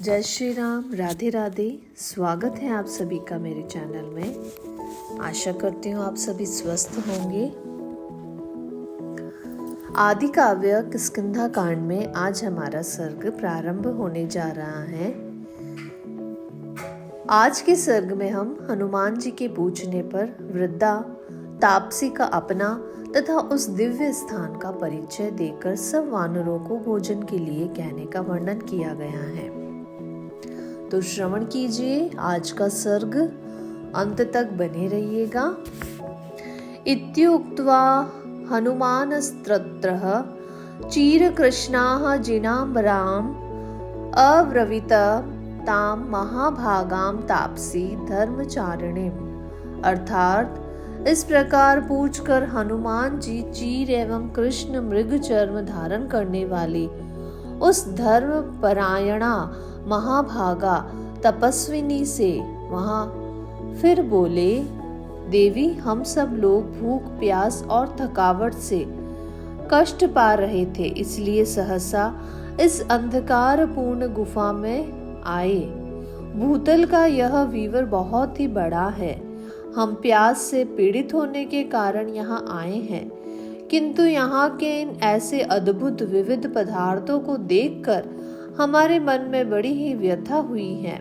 जय श्री राम, राधे राधे। स्वागत है आप सभी का मेरे चैनल में। आशा करती हूँ आप सभी स्वस्थ होंगे। आदि काव्य किष्किंधा कांड में आज हमारा सर्ग प्रारंभ होने जा रहा है। आज के सर्ग में हम हनुमान जी के पूछने पर वृद्धा तापसी का अपना तथा उस दिव्य स्थान का परिचय देकर सब वानरों को भोजन के लिए कहने का वर्णन किया गया है। तो श्रवण कीजिए आज का सर्ग, अंत तक बने रहिएगा। इत्युक्त्वा हनुमानस्तत्रः चीरकृष्णाः जिनाम्बराम् अब्रवीत तां महाभागां तापसी धर्मचारिणीम्। अर्थात इस प्रकार पूछकर हनुमान जी चीर एवं कृष्ण मृग चर्म धारण करने वाली उस धर्म परायणा महाभागा तपस्विनी से वहां फिर बोले, देवी, हम सब लोग भूख प्यास और थकावट से कष्ट पा रहे थे, इसलिए सहसा इस अंधकारपूर्ण गुफा में आए। भूतल का यह वीवर बहुत ही बड़ा है। हम प्यास से पीड़ित होने के कारण यहाँ आए हैं, किंतु यहाँ के इन ऐसे अद्भुत विविध पदार्थों को देखकर हमारे मन में बड़ी ही व्यथा हुई है।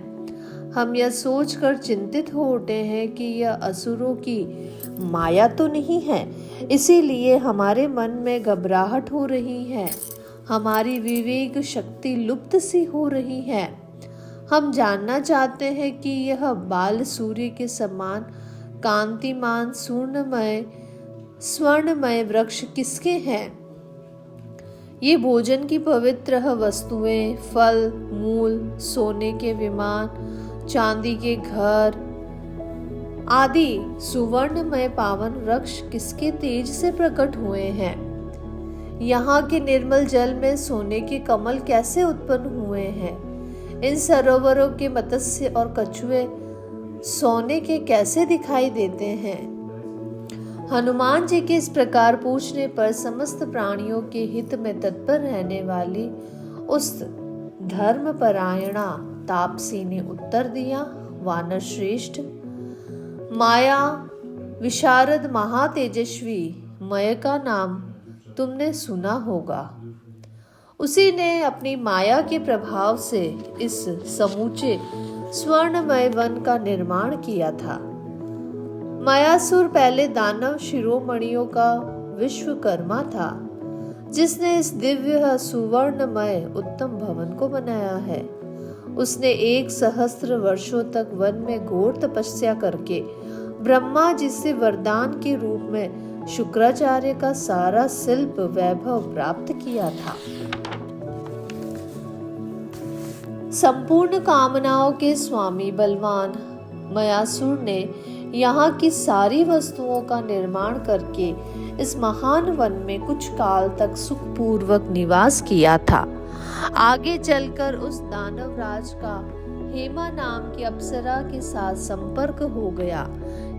हम यह सोचकर चिंतित हो उठे हैं कि यह असुरों की माया तो नहीं है, इसीलिए हमारे मन में घबराहट हो रही है। हमारी विवेक शक्ति लुप्त सी हो रही है। हम जानना चाहते हैं कि यह बाल सूर्य के समान कांतिमान स्वर्णमय वृक्ष किसके हैं? ये भोजन की पवित्र वस्तुएं, फल, मूल, सोने के विमान, चांदी के घर आदि सुवर्णमय पावन वृक्ष किसके तेज से प्रकट हुए हैं? यहाँ के निर्मल जल में सोने के कमल कैसे उत्पन्न हुए हैं? इन सरोवरों के मत्स्य और कछुए सोने के कैसे दिखाई देते हैं? हनुमान जी के इस प्रकार पूछने पर समस्त प्राणियों के हित में तत्पर रहने वाली उस धर्मपरायणा तापसी ने उत्तर दिया, वानर श्रेष्ठ, माया विशारद महातेजस्वी मय का नाम तुमने सुना होगा। उसी ने अपनी माया के प्रभाव से इस समूचे स्वर्णमय वन का निर्माण किया था। मायासुर पहले दानव शिरोमणियों का विश्वकर्मा था, जिसने इस दिव्य सुवर्णमय उत्तम भवन को बनाया है। उसने 1 सहस्त्र वर्षों तक वन में घोर तपस्या करके ब्रह्मा जी से वरदान के रूप में शुक्राचार्य का सारा शिल्प वैभव प्राप्त किया था। संपूर्ण कामनाओं के स्वामी बलवान मायासुर ने यहाँ की सारी वस्तुओं का निर्माण करके इस महान वन में कुछ काल तक सुखपूर्वक निवास किया था। आगे चलकर उस दानवराज का हेमा नाम की अप्सरा के साथ संपर्क हो गया।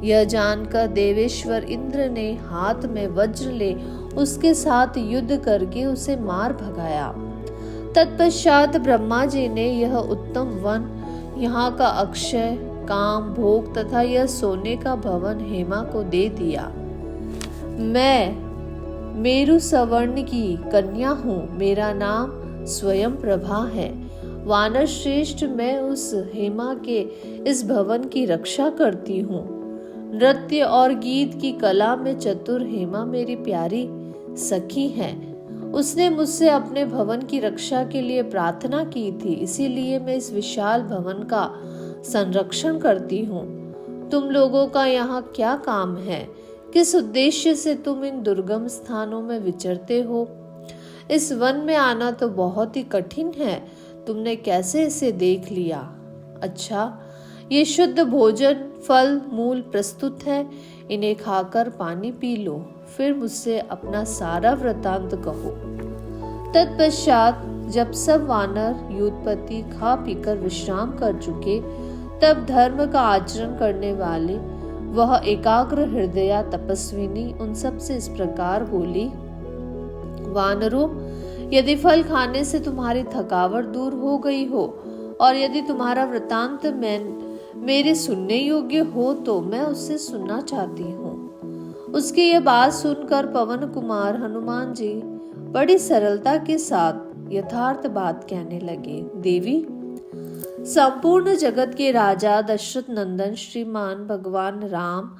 यह जानकर देवेश्वर इंद्र ने हाथ में वज्र ले उसके साथ युद्ध करके उसे मार भगाया। तत्पश्चात ब्रह्मा जी ने यह उत्तम वन, यहाँ का अक्षय काम भोग तथा यह सोने का भवन हेमा को दे दिया। मैं मेरु सवर्ण की कन्या हूँ, मेरा नाम स्वयं प्रभा है। वानर श्रेष्ठ, मैं उस हेमा के इस भवन की रक्षा करती हूँ। नृत्य और गीत की कला में चतुर हेमा मेरी प्यारी सखी है। उसने मुझसे अपने भवन की रक्षा के लिए प्रार्थना की थी, इसीलिए मैं इस विशाल भवन का संरक्षण करती हूँ। तुम लोगों का यहाँ क्या काम है? किस उद्देश्य से तुम इन दुर्गम स्थानों में विचरते हो? इस वन में आना तो बहुत ही कठिन है, तुमने कैसे इसे देख लिया? अच्छा, ये शुद्ध भोजन, फल, मूल प्रस्तुत है, इन्हें खाकर पानी पी लो, फिर मुझसे अपना सारा वृतांत कहो। तत्पश्चात जब सब वानर युद्धपति खा पीकर विश्राम कर चुके, तब धर्म का आचरण करने वाले वह एकाग्र हृदया तपस्विनी उन सब से इस प्रकार बोली, वानरों, यदि फल खाने से तुम्हारी थकावट दूर हो गई हो और यदि तुम्हारा वृतांत मेरे सुनने योग्य हो तो मैं उससे सुनना चाहती हूँ। उसकी यह बात सुनकर पवन कुमार हनुमान जी बड़ी सरलता के साथ यथार्थ बात कहने लगे। देवी, संपूर्ण जगत के राजा दशरथ नंदन श्रीमान भगवान राम,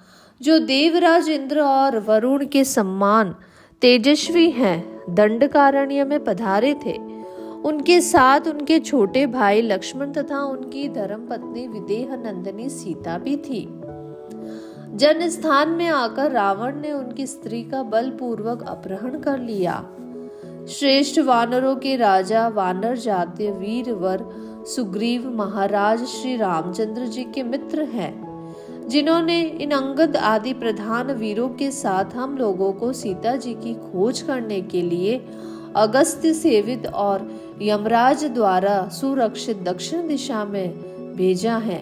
जो देवराज इंद्र और वरुण के सम्मान तेजस्वी हैं, दंडकारण्य में पधारे थे। उनके साथ उनके छोटे भाई लक्ष्मण तथा उनकी धर्मपत्नी विदेह नंदिनी सीता भी थी। जन स्थान में आकर रावण ने उनकी स्त्री का बलपूर्वक अपहरण कर लिया। श्रेष्ठ वानरों के राजा वानर जातीय वीरवर सुग्रीव महाराज श्री रामचंद्र जी के मित्र हैं, जिन्होंने इन अंगद आदि प्रधान वीरों के साथ हम लोगों को सीता जी की खोज करने के लिए अगस्त्य सेवित और यमराज द्वारा सुरक्षित दक्षिण दिशा में भेजा है।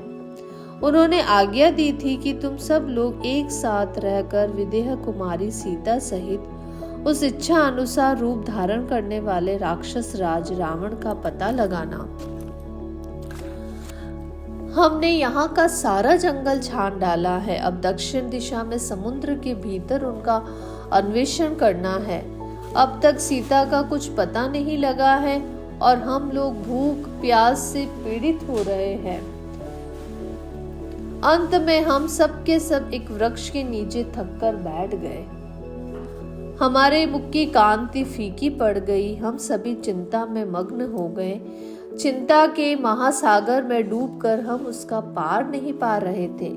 उन्होंने आज्ञा दी थी कि तुम सब लोग एक साथ रहकर विदेह कुमारी सीता सहित उस इच्छा अनुसार रूप धारण करने वाले राक्षस राज रावण का पता लगाना। हमने यहाँ का सारा जंगल छान डाला है। अब दक्षिण दिशा में समुद्र के भीतर उनका अन्वेषण करना है। अब तक सीता का कुछ पता नहीं लगा है और हम लोग भूख प्यास से पीड़ित हो रहे हैं। अंत में हम सब के सब एक वृक्ष के नीचे थककर बैठ गए। हमारे मुख की कांति फीकी पड़ गई। हम सभी चिंता में मग्न हो गए। चिंता के महासागर में डूबकर हम उसका पार नहीं पा रहे थे।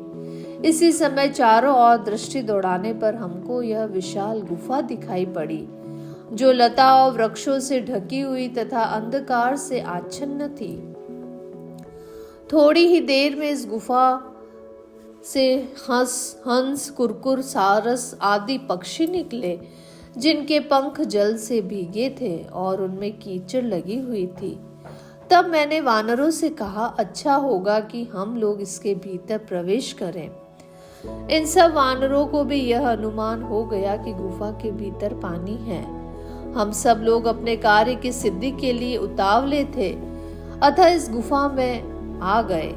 इसी समय चारों ओर दृष्टि दौड़ाने पर हमको यह विशाल गुफा दिखाई पड़ी, जो लता और वृक्षों से ढकी हुई तथा अंधकार से आच्छन्न थी। थोड़ी ही देर में इस गुफा से हंस, कुरकुर, सारस आदि पक्षी निकले, जिनके पंख जल से भीगे थे और उनमें कीचड़ लगी हुई थी। तब मैंने वानरों से कहा, अच्छा होगा कि हम लोग इसके भीतर प्रवेश करें। इन सब वानरों को भी यह अनुमान हो गया कि गुफा के भीतर पानी है। हम सब लोग अपने कार्य की सिद्धि के लिए उतावले थे, अतः इस गुफा में आ गए।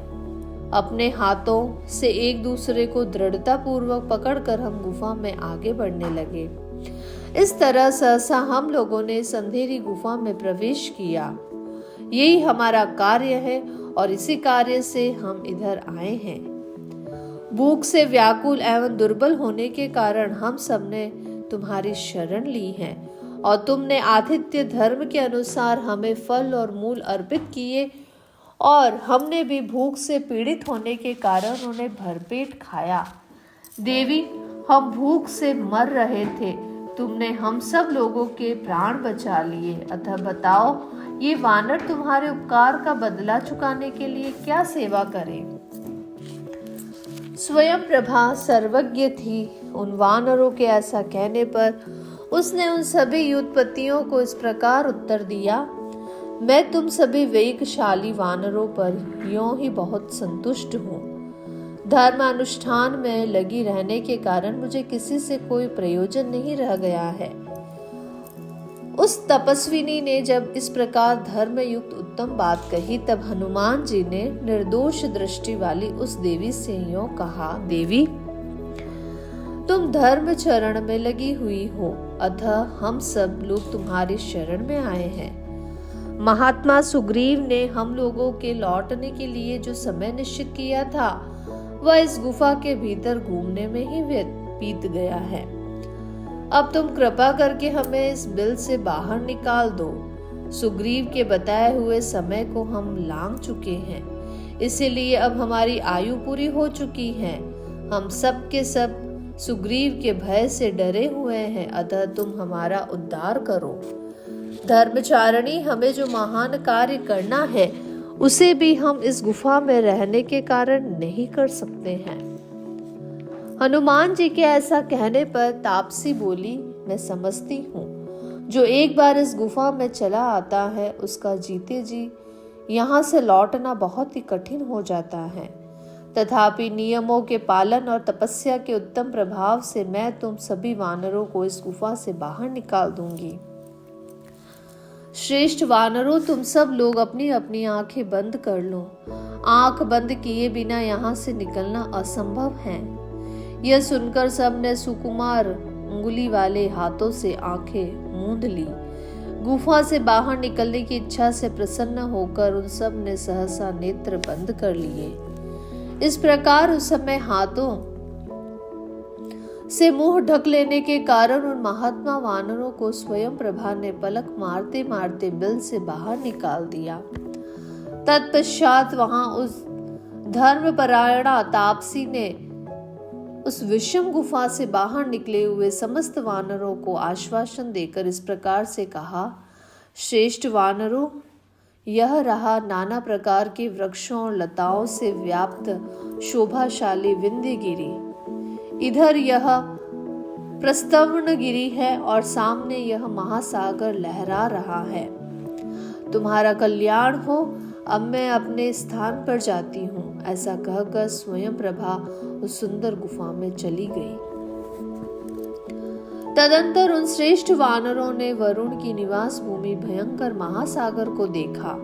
अपने हाथों से एक दूसरे को दृढ़ता पूर्वक पकड़कर हम गुफा में आगे बढ़ने लगे। इस तरह सहसा हम लोगों ने इस अंधेरी गुफा में प्रवेश किया। यही हमारा कार्य है और इसी कार्य से हम इधर आए हैं। भूख से व्याकुल एवं दुर्बल होने के कारण हम सबने तुम्हारी शरण ली है और तुमने आतिथ्य धर्म के अनुसार हमें फल और मूल अर्पित किए और हमने भी भूख से पीड़ित होने के कारण उन्हें भरपेट खाया। देवी, हम भूख से मर रहे थे, तुमने हम सब लोगों के प्राण बचा लिए। अतः बताओ, ये वानर तुम्हारे उपकार का बदला चुकाने के लिए क्या सेवा करें? स्वयं प्रभा सर्वज्ञ थी। उन वानरों के ऐसा कहने पर उसने उन सभी युद्धपतियों को इस प्रकार उत्तर दिया, मैं तुम सभी वेगशाली वानरों पर यूं ही बहुत संतुष्ट हूँ। धर्मानुष्ठान में लगी रहने के कारण मुझे किसी से कोई प्रयोजन नहीं रह गया है। उस तपस्विनी ने जब इस प्रकार धर्म युक्त उत्तम बात कही, तब हनुमान जी ने निर्दोष दृष्टि वाली उस देवी से यूं कहा, देवी, तुम धर्म चरण में लगी हुई हो, अतः हम सब लोग तुम्हारी शरण में आए हैं। महात्मा सुग्रीव ने हम लोगों के लौटने के लिए जो समय निश्चित किया था, वह इस गुफा के भीतर घूमने में ही बीत गया है। अब तुम कृपा करके हमें इस बिल से बाहर निकाल दो। सुग्रीव के बताए हुए समय को हम लांघ चुके हैं, इसीलिए अब हमारी आयु पूरी हो चुकी है। हम सब के सब सुग्रीव के भय से डरे हुए हैं, अतः तुम हमारा उद्धार करो। धर्मचारिणी, हमें जो महान कार्य करना है उसे भी हम इस गुफा में रहने के कारण नहीं कर सकते हैं। हनुमान जी के ऐसा कहने पर तापसी बोली, मैं समझती हूँ, जो एक बार इस गुफा में चला आता है उसका जीते जी यहाँ से लौटना बहुत ही कठिन हो जाता है। तथापि नियमों के पालन और तपस्या के उत्तम प्रभाव से मैं तुम सभी वानरों को इस गुफा से बाहर निकाल दूंगी। श्रेष्ठ वानरों, तुम सब लोग अपनी अपनी आंखें बंद कर लो। आंख बंद किए बिना यहाँ से निकलना असंभव है। यह सुनकर सब ने सुकुमार उंगली वाले हाथों से आंखें मूंद ली। गुफा से बाहर निकलने की इच्छा से प्रसन्न होकर उन सब ने सहसा नेत्र बंद कर लिए। इस प्रकार उस समय हाथों से मुंह ढक लेने के कारण उन महात्मा वानरों को स्वयं प्रभा ने पलक मारते मारते बिल से बाहर निकाल दिया। तत्पश्चात वहां उस धर्मपरायणा तापसी ने उस विषम गुफा से बाहर निकले हुए समस्त वानरों को आश्वासन देकर इस प्रकार से कहा, श्रेष्ठ वानरों, यह रहा नाना प्रकार के वृक्षों और लताओं से व्याप्त शोभाशाली विंध्यगिरी। इधर यह प्रस्तवनगिरी है और सामने यह महासागर लहरा रहा है। तुम्हारा कल्याण हो, अब मैं अपने स्थान पर जाती हूँ। ऐसा कहकर स्वयं प्रभा उस सुंदर गुफा में चली गई। तदंतर उन श्रेष्ठ वानरों ने वरुण की निवास भूमि भयंकर महासागर को देखा,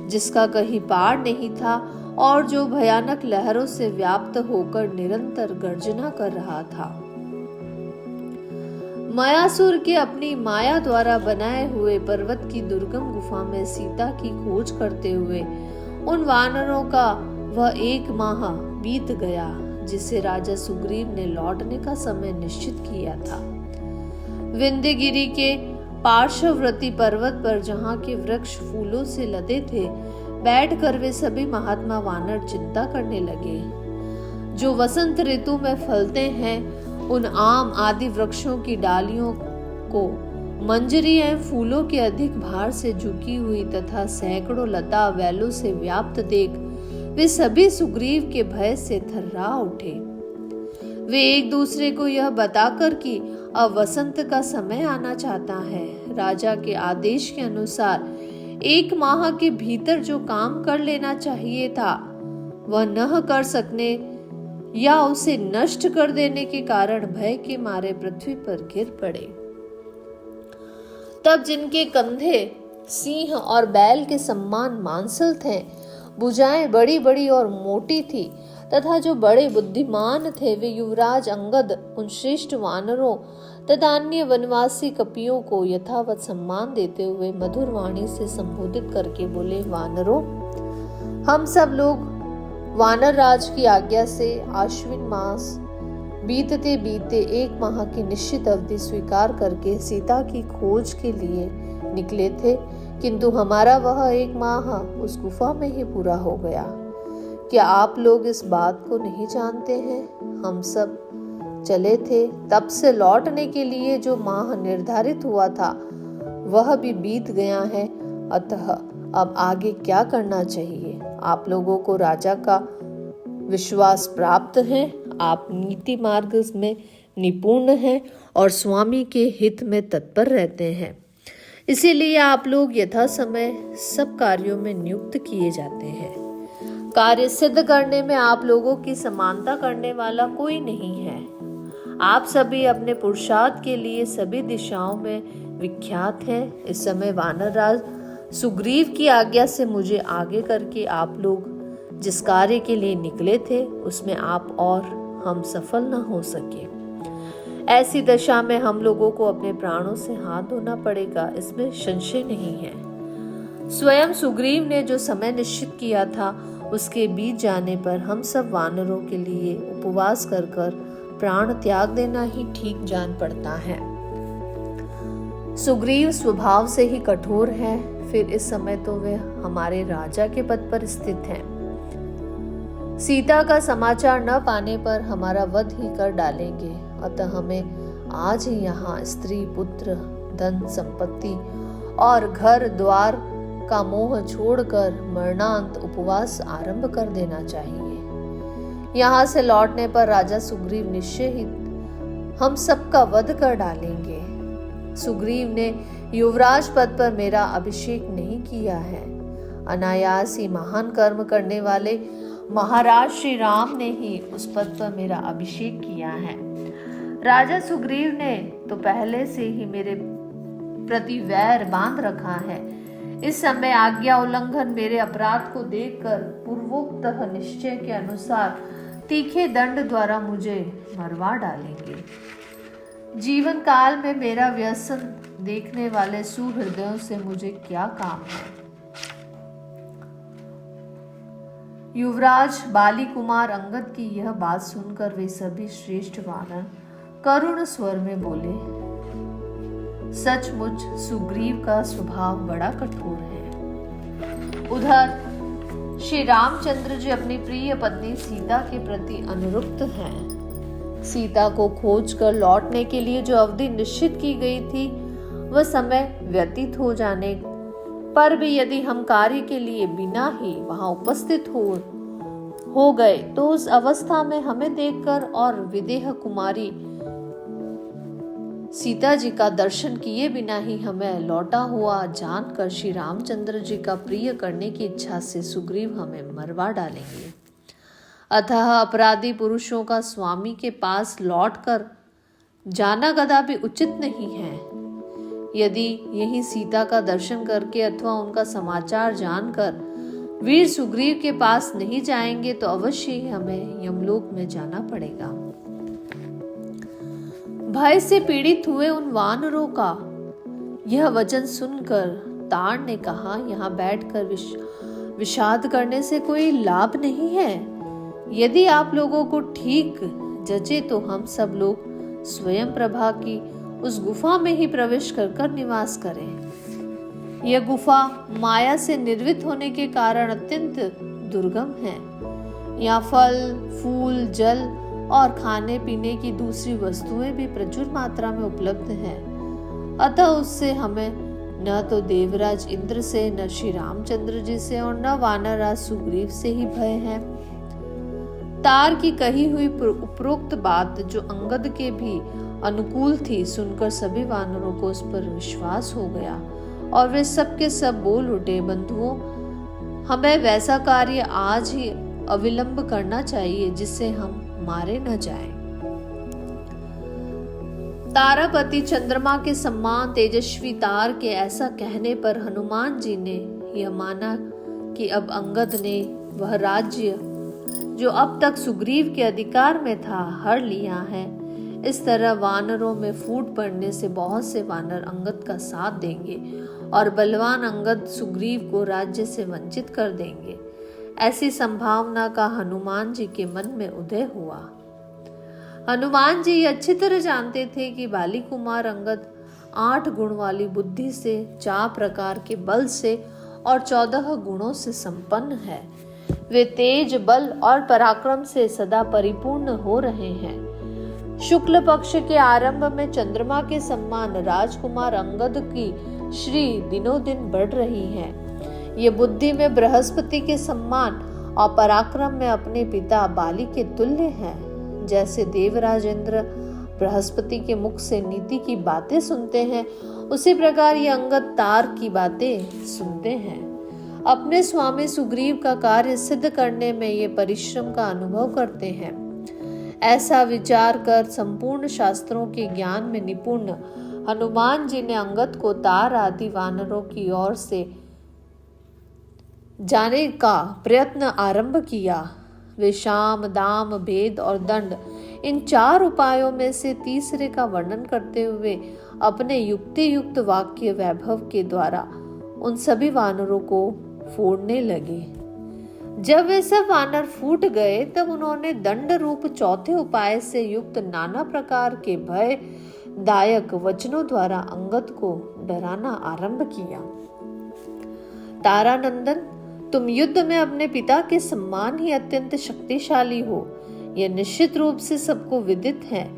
जिसका कहीं पार नहीं था और जो भयानक लहरों से व्याप्त होकर निरंतर गर्जना कर रहा था। मायासुर के अपनी माया द्वारा बनाए हुए पर्वत की दुर्गम गुफा में सीता की खोज करते हुए उन वानरों का वह 1 माह बीत गया, जिसे राजा सुग्रीव ने लौटने का समय निश्चित किया था। विंध्यगिरी के पार्श्ववर्ती पर्वत पर, जहाँ के वृक्ष फूलों से लदे थे, बैठकर वे सभी महात्मा वानर चिंता करने लगे। जो वसंत ऋतु में फलते हैं, उन आम आदि वृक्षों की डालियों को मंजरी एवं फूलों के अधिक भार से झुकी हुई तथा सैकड़ों लता बैलों से व्याप्त देख वे सभी सुग्रीव के भय से थर्रा उठे। वे एक दूसरे को यह बताकर कि अब वसंत का समय आना चाहता है, राजा के आदेश के अनुसार 1 माह के भीतर जो काम कर लेना चाहिए था वह न कर सकने या उसे नष्ट कर देने के कारण भय के मारे पृथ्वी पर गिर पड़े। तब जिनके कंधे सिंह और बैल के समान मांसल थे, भुजाएं बड़ी बड़ी और मोटी थी तथा जो बड़े बुद्धिमान थे, वे युवराज अंगद उन श्रेष्ठ वानरों तथा अन्य वनवासी कपियों को यथावत सम्मान देते हुए मधुर वाणी से संबोधित करके बोले, वानरों, हम सब लोग वानर राज की आज्ञा से आश्विन मास बीतते बीते 1 माह की निश्चित अवधि स्वीकार करके सीता की खोज के लिए निकले थे, किंतु हमारा वह 1 माह उस गुफा में ही पूरा हो गया। क्या आप लोग इस बात को नहीं जानते हैं? हम सब चले थे, तब से लौटने के लिए जो माह निर्धारित हुआ था वह भी बीत गया है। अतः अब आगे क्या करना चाहिए? आप लोगों को राजा का विश्वास प्राप्त है, आप नीति मार्ग में निपुण हैं और स्वामी के हित में तत्पर रहते हैं, इसीलिए आप लोग यथा समय सब कार्यों में नियुक्त किए जाते हैं। कार्य सिद्ध करने में आप लोगों की समानता करने वाला कोई नहीं है। आप सभी अपने पुरुषार्थ के लिए सभी दिशाओं में विख्यात हैं। इस समय वानर राज सुग्रीव की आज्ञा से मुझे आगे करके आप लोग जिस कार्य के लिए निकले थे उसमें आप और हम सफल न हो सके। ऐसी दशा में हम लोगों को अपने प्राणों से हाथ धोना पड़ेगा, इसमें संशय नहीं है। स्वयं सुग्रीव ने जो समय निश्चित किया था उसके बीत जाने पर हम सब वानरों के लिए उपवास कर प्राण त्याग देना ही ठीक जान पड़ता है। सुग्रीव स्वभाव से ही कठोर है, फिर इस समय तो वे हमारे राजा के पद पर स्थित हैं। सीता का समाचार न पाने पर हमारा वध ही कर डालेंगे, अतः हमें आज ही यहाँ स्त्री पुत्र धन संपत्ति और घर द्वार का मोह छोड़कर मरणांत उपवास आरंभ कर देना चाहिए। यहाँ से लौटने पर राजा सुग्रीव निश्चय ही हम सबका वध कर डालेंगे। सुग्रीव ने युवराज पद पर मेरा अभिषेक नहीं किया है, अनायास ही महान कर्म करने वाले महाराज श्री राम ने ही उस पद पर मेरा अभिषेक किया है। राजा सुग्रीव ने तो पहले से ही मेरे प्रति वैर बांध रखा है। इस समय आज्ञा उल्लंघन मेरे अपराध को देखकर पूर्वोक्त निश्चय के अनुसार तीखे दंड द्वारा मुझे मरवा डालेंगे। जीवन काल में मेरा व्यसन देखने वाले सुहृदयों से मुझे क्या काम है। युवराज बाली कुमार अंगद की यह बात सुनकर वे सभी श्रेष्ठ वानर करुण स्वर में बोले, सचमुच सुग्रीव का स्वभाव बड़ा कठोर है। उधर श्री रामचंद्र जी अपनी प्रिय पत्नी सीता के प्रति अनुरक्त हैं। सीता को खोजकर लौटने के लिए जो अवधि निश्चित की गई थी वह समय व्यतीत हो जाने पर भी यदि हम कार्य के लिए बिना ही वहां उपस्थित हो गए तो उस अवस्था में हमें देखकर और विदेह कुमारी सीता जी का दर्शन किए बिना ही हमें लौटा हुआ जानकर श्री रामचंद्र जी का प्रिय करने की इच्छा से सुग्रीव हमें मरवा डालेंगे। अतः अपराधी पुरुषों का स्वामी के पास लौटकर जाना कदापि उचित नहीं है। यदि यही सीता का दर्शन करके अथवा उनका समाचार जानकर वीर सुग्रीव के पास नहीं जाएंगे तो अवश्य ही हमें यमलोक में जाना पड़ेगा। भय से पीड़ित हुए उन वानरों का यह वचन सुनकर ताड़ ने कहा, यहाँ बैठकर विषाद करने से कोई लाभ नहीं है। यदि आप लोगों को ठीक जचे तो हम सब लोग स्वयं प्रभा की उस गुफा में ही प्रवेश कर निवास करें। यह गुफा माया से निर्मित होने के कारण अत्यंत दुर्गम है। यहाँ फल, फूल, जल और खाने पीने की दूसरी वस्तुएं भी प्रचुर मात्रा में उपलब्ध हैं। अतः उससे हमें न तो देवराज इंद्र से, न श्री रामचंद्र जी से और न वानरराज सुग्रीव से ही भय है। तार की कही हुई उपरोक्त बात जो अंगद के भी अनुकूल थी सुनकर सभी वानरों को उस पर विश्वास हो गया और वे सब के सब बोल उठे, बंधुओं, हमें वैसा कार्य आज ही अविलंब करना चाहिए जिससे हम मारे न जाएं। तारापति चंद्रमा के समान तेजस्वी तार के ऐसा कहने पर हनुमान जी ने यह माना कि अब अंगद ने वह राज्य जो अब तक सुग्रीव के अधिकार में था हर लिया है। इस तरह वानरों में फूट पड़ने से बहुत से वानर अंगद का साथ देंगे और बलवान अंगद सुग्रीव को राज्य से वंचित कर देंगे। ऐसी संभावना का हनुमान जी के मन में उदय हुआ। हनुमान जी अच्छी तरह जानते थे कि बाली कुमार अंगद 8 गुण वाली बुद्धि से, 4 प्रकार के बल से और 14 गुणों से संपन्न है। वे तेज, बल और पराक्रम से सदा परिपूर्ण हो रहे हैं। शुक्ल पक्ष के आरंभ में चंद्रमा के समान राजकुमार अंगद की श्री दिनों दिन बढ़ रही है। ये बुद्धि में बृहस्पति के सम्मान और पराक्रम में अपने पिता बाली के तुल्य है। जैसे देवराज इंद्र बृहस्पति के मुख से नीति की बातें सुनते हैं, उसी प्रकार ये अंगद तार की बातें सुनते हैं। अपने स्वामी सुग्रीव का कार्य सिद्ध करने में ये परिश्रम का अनुभव करते हैं। ऐसा विचार कर संपूर्ण शास्त्रों के ज्ञान में निपुण हनुमान जी ने अंगद को तार आदि वानरों की ओर से जाने का प्रयत्न आरंभ किया। वे शाम, दाम, भेद और दंड इन 4 उपायों में से तीसरे का वर्णन करते हुए अपने युक्ति युक्त वाक्य वैभव के द्वारा उन सभी वानरों को फोड़ने लगे। जब वे सब वानर फूट गए तब उन्होंने दंड रूप चौथे उपाय से युक्त नाना प्रकार के भय दायक वचनों द्वारा अंगद को डराना आरंभ किया। तारानंदन, तुम युद्ध में अपने पिता के सम्मान ही अत्यंत शक्तिशाली हो, यह निश्चित रूप से सबको विदित है।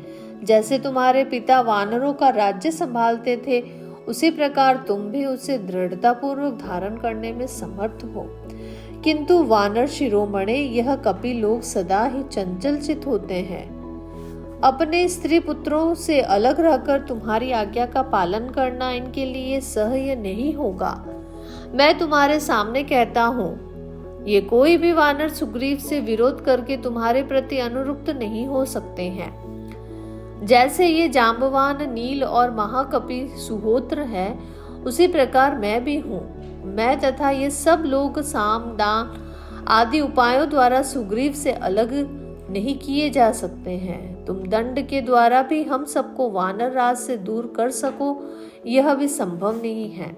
जैसे तुम्हारे पिता वानरों का राज्य संभालते थे, उसी प्रकार तुम भी उसे दृढ़ता पूर्वक धारण करने में समर्थ हो। किंतु वानर शिरोमणे, यह कपि लोग सदा ही चंचल चित होते हैं। अपने स्त्री पुत्रों से अलग रहकर तुम्हारी आज्ञा का पालन करना इनके लिए सह्य नहीं होगा। मैं तुम्हारे सामने कहता हूँ, ये कोई भी वानर सुग्रीव से विरोध करके तुम्हारे प्रति अनुरुक्त नहीं हो सकते हैं। जैसे ये जाम्बवान नील और महाकपि सुहोत्र है, उसी प्रकार मैं भी हूँ। मैं तथा ये सब लोग साम दान आदि उपायों द्वारा सुग्रीव से अलग नहीं किए जा सकते हैं। तुम दंड के द्वारा भी हम सबको वानर राज से दूर कर सको, यह भी संभव नहीं है।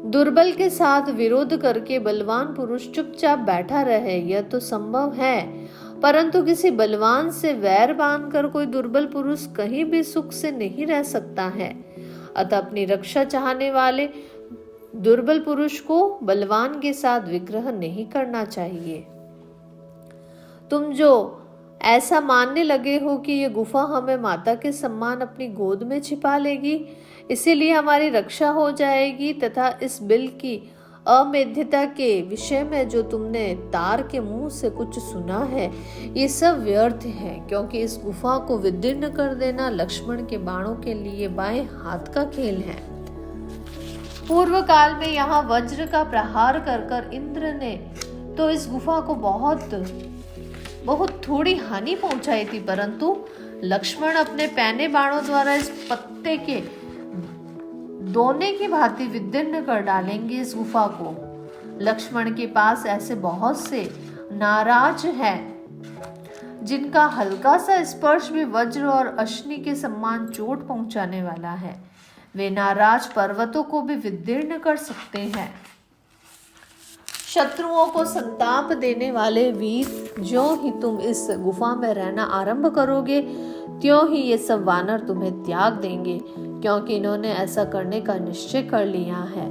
दुर्बल के साथ विरोध करके बलवान पुरुष चुपचाप बैठा रहे, यह तो संभव है, परंतु किसी बलवान से वैर बांधकर कोई दुर्बल पुरुष कहीं भी सुख से नहीं रह सकता है। अतः अपनी रक्षा चाहने वाले दुर्बल पुरुष को बलवान के साथ विग्रह नहीं करना चाहिए। तुम जो ऐसा मानने लगे हो कि ये गुफा हमें माता के सम्मान अपनी गोद में छिपा लेगी, इसीलिए हमारी रक्षा हो जाएगी, तथा इस बिल की अमेध्यता के विषय में जो तुमने तार के मुंह से कुछ सुना है, ये सब व्यर्थ है, क्योंकि इस गुफा को विदीर्ण कर देना लक्ष्मण के बाणों के लिए बाएं हाथ का खेल है। पूर्व काल में यहाँ वज्र का प्रहार कर इंद्र ने तो इस गुफा को बहुत थोड़ी हानि पहुंचाई थी, परंतु लक्ष्मण अपने पैने बाणों द्वारा इस पत्ते के दोने की भांति विदीर्ण कर डालेंगे इस गुफा को। लक्ष्मण के पास ऐसे बहुत से नाराज हैं जिनका हल्का सा स्पर्श भी वज्र और अश्नि के समान चोट पहुंचाने वाला है। वे नाराज पर्वतों को भी विदीर्ण कर सकते हैं। शत्रुओं को संताप देने वाले वीर, ज्यों ही तुम इस गुफा में रहना आरंभ करोगे, त्यों ही ये सब वानर तुम्हें त्याग देंगे, क्योंकि इन्होंने ऐसा करने का निश्चय कर लिया है।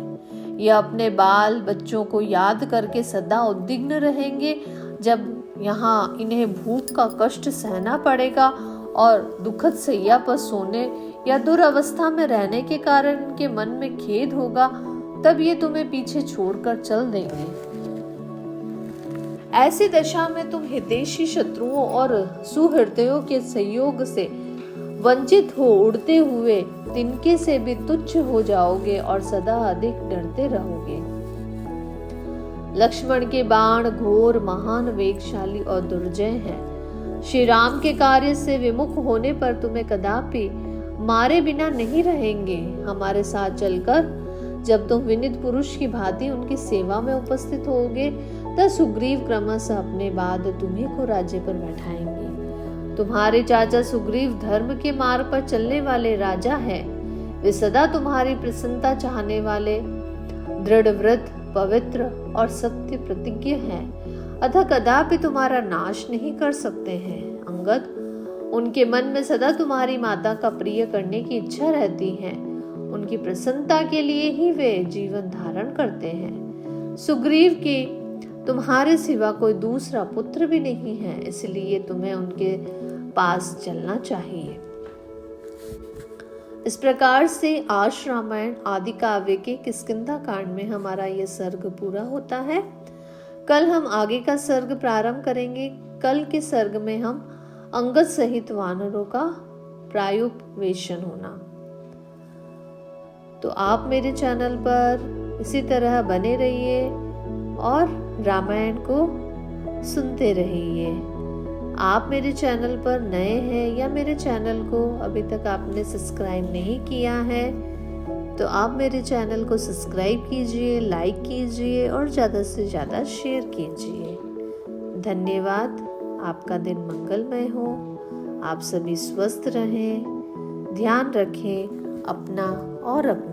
ये अपने बाल बच्चों को याद करके सदा उद्विग्न रहेंगे। जब यहाँ इन्हें भूख का कष्ट सहना पड़ेगा और दुखद सैया पर सोने या दुरावस्था में रहने के कारण इनके मन में खेद होगा, तब ये तुम्हें पीछे छोड़कर चल देंगे। ऐसी दशा में तुम हितैषी शत्रुओं और सुहृदयों के सहयोग से वंचित हो उड़ते हुए तिनके से भी तुच्छ हो जाओगे और सदा अधिक डरते रहोगे। लक्ष्मण के बाण घोर, महान, वेगशाली और दुर्जय हैं। श्री राम के कार्य से विमुख होने पर तुम्हें कदापि मारे बिना नहीं रहेंगे। हमारे साथ चलकर जब तुम विनीत पुरुष की भांति उनकी सेवा में उपस्थित होगे, तब सुग्रीव क्रमशः अपने बाद तुम्हीं को राज्य पर बैठाएंगे। तुम्हारे चाचा सुग्रीव धर्म के मार्ग पर चलने वाले राजा हैं। वे सदा तुम्हारी प्रसन्नता चाहने वाले, दृढ़ व्रत, पवित्र और सत्य प्रतिज्ञ हैं, अतः कदापि तुम्हारा नाश नहीं कर सकते हैं। अंगद, उनके मन में सदा तुम्हारी माता का प्रिय करने की इच्छा रहती है। उनकी प्रसन्नता के लिए ही वे जीवन धारण करते हैं। सुग्रीव की तुम्हारे सिवा कोई दूसरा पुत्र भी नहीं है, इसलिए तुम्हें उनके पास चलना चाहिए। इस प्रकार से आज रामायण आदि काव्य के किष्किंधा कांड में हमारा यह सर्ग पूरा होता है। कल हम आगे का सर्ग प्रारंभ करेंगे। कल के सर्ग में हम अंगद सहित वानरों का प्रायोपवेशन होना। तो आप मेरे चैनल पर इसी तरह बने रहिए और रामायण को सुनते रहिए। आप मेरे चैनल पर नए हैं या मेरे चैनल को अभी तक आपने सब्सक्राइब नहीं किया है, तो आप मेरे चैनल को सब्सक्राइब कीजिए, लाइक कीजिए और ज़्यादा से ज़्यादा शेयर कीजिए। धन्यवाद। आपका दिन मंगलमय हो। आप सभी स्वस्थ रहें, ध्यान रखें अपना और अपना।